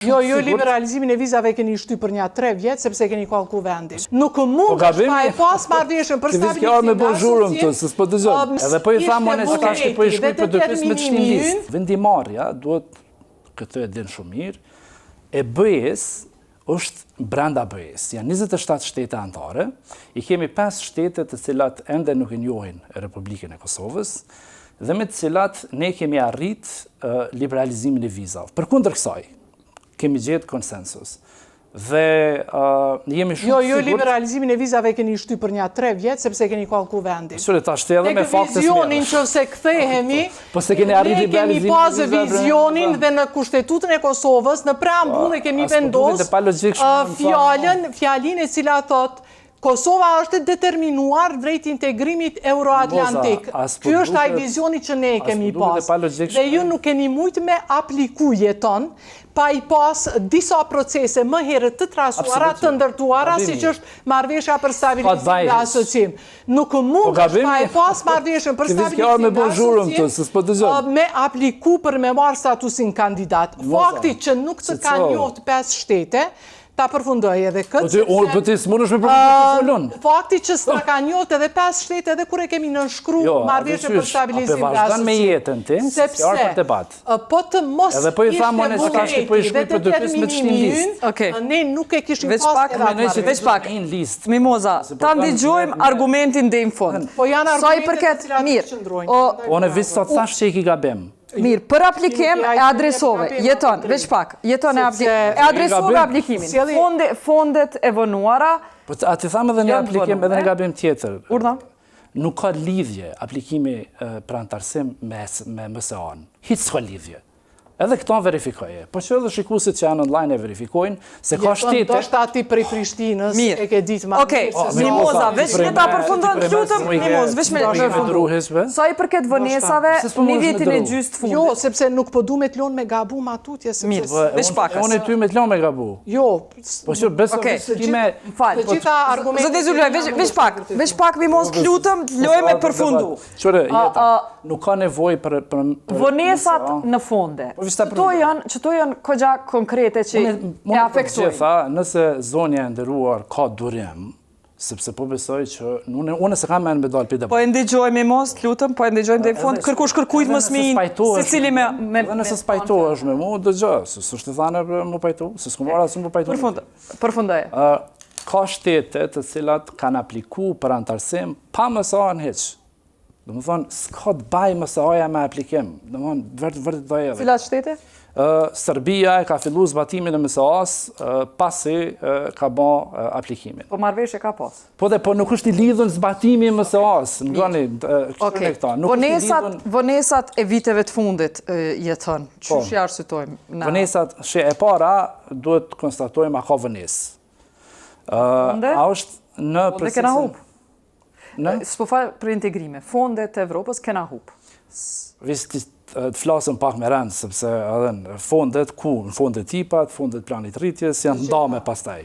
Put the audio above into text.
Jo, liberalizimin e vizave keni shty për një 3 vjetë, sepse keni kalku vendin. Nuk mund është pa e pas marrëveshjen për stabilizimin me bonjourën të, se s'po dëgjoj. Edhe po i thamë në tash që po i shkruaj për 2-15 listë. Vendimarrja duhet, këtë e din shumë mirë, e BE-s është brenda BE-s. Janë 27 shtete anëtare, i kemi 5 shtete të cilat ende nuk e njohin Republikën e Kosovës, dhe me të cilat ne kemi arrit liberalizimin e vizave. Përkundër kësaj, kemi gjetë konsensus. Dhe jemi shumë sigurt... Jo, liberalizimin e vizave keni shty për një 3 vjetë, sepse keni kalku vendin. Sure, ta shte edhe me faktës mërë. Vizionin që se kthehemi, ne kemi pasë vizionin dhe në Kushtetutën e Kosovës, në preambull e kemi vendosë fjalin e cila thot Kosova është determinuar drejt integrimit euroatlantik. Ky është ai vizioni që ne kemi pas. Dhe ju nuk keni mujt me apliku jeton, pa i pas disa procese më herët të trasuara, të ndërtuara, si që është marrëveshja për stabilizim dhe asocim. Nuk mund është pa i pas marrëveshjen për stabilizim dhe asocim me apliku për me marrë statusin kandidat. Fakti që nuk të ka njoft 5 shtete, ta përfundoj edhe këtë. Po ti s'mund është me përfundoj të folon. Fakti që s'na ka njoft edhe 5 shtete edhe kur e kemi nënshkru marrëveshje për stabilizim dhe asocim. Me jetën ti, s'ka për debat. Po të mos ishte vërteti, ne nuk e kishim pas veç pak, Mimoza, ta ndëgjojmë argumentin dhe në fund. Po janë argumentet të mirë. Unë vizë sot thash që i ki gabim. Mirë, për aplikim e adresove, jeton, veç pak, jeton e adresove aplikimin, fondet e vënuara... A ti thamë edhe një aplikim edhe një gabim tjetër. Urna? Nuk ka lidhje aplikimi për antarësim me MSA-n. Hiç s'ka lidhje. Edhe këto verifikoje. Po që edhe shikuesit që janë online e verifikojnë, se ka shtete... Do shta ti prej Prishtinës, e ke ditë ma... Okej, Mimoza, veç me ta përfundon të lutëm, Mimoz, veç me përfundon. Sa i përket vënesave, një vitin e gjysë të fundit. Jo, sepse nuk po du me t'lon me gabu ma tutje. Mirë, veç pakës. Unë e ty me t'lon me gabu. Jo. Po që beso kime... Të gjitha argumentet... Zëtë Zulaj, veç pak, Mimoz, të lutëm, të loj me përfundu. Qëre, nuk ka nevoj për... Vënesat në fonde. Qëto janë këgja konkrete që e afektojnë? Nëse zonja e ndëruar ka durim, sepse po besoj që unë se kam me dalë për debat. Po e ndigjoj Mimoz, të lutëm, po e ndigjojmë dhe i fond, kërkush kërkujt më smin, se cili me... Nëse s'pajtohesh me mu, dëgjë, se s'është të thane më pajtu, se s'kumara se më pajtu. Përfundoje. Ka shtete të cilat kanë apliku për antarësim, pa mësa në heqë. Dhe më thonë, s'ka të baj mësaja me aplikim. Dhe më thonë, vërtet do edhe. Cilat shtete? Serbia e ka fillu zbatimin e mësaas pasi ka ba aplikimin. Po marrëveshje ka pas? Po dhe po nuk është i lidhën zbatimi e mësaas. Ngani, kështë në këta. Vënesat e viteve të fundit jetën. Qështë ja arsytojmë? Vënesat, e para, duhet konstatojmë a ka vënes. Fonde? A është në Fonde kena hupë. S'po falë për integrime. Fondet e Evropës kena hupë. Visë të flasëm pak me rëndë, sepse fondet ku? Në fondet tipat, fondet planit rritjes, janë ndame pastaj.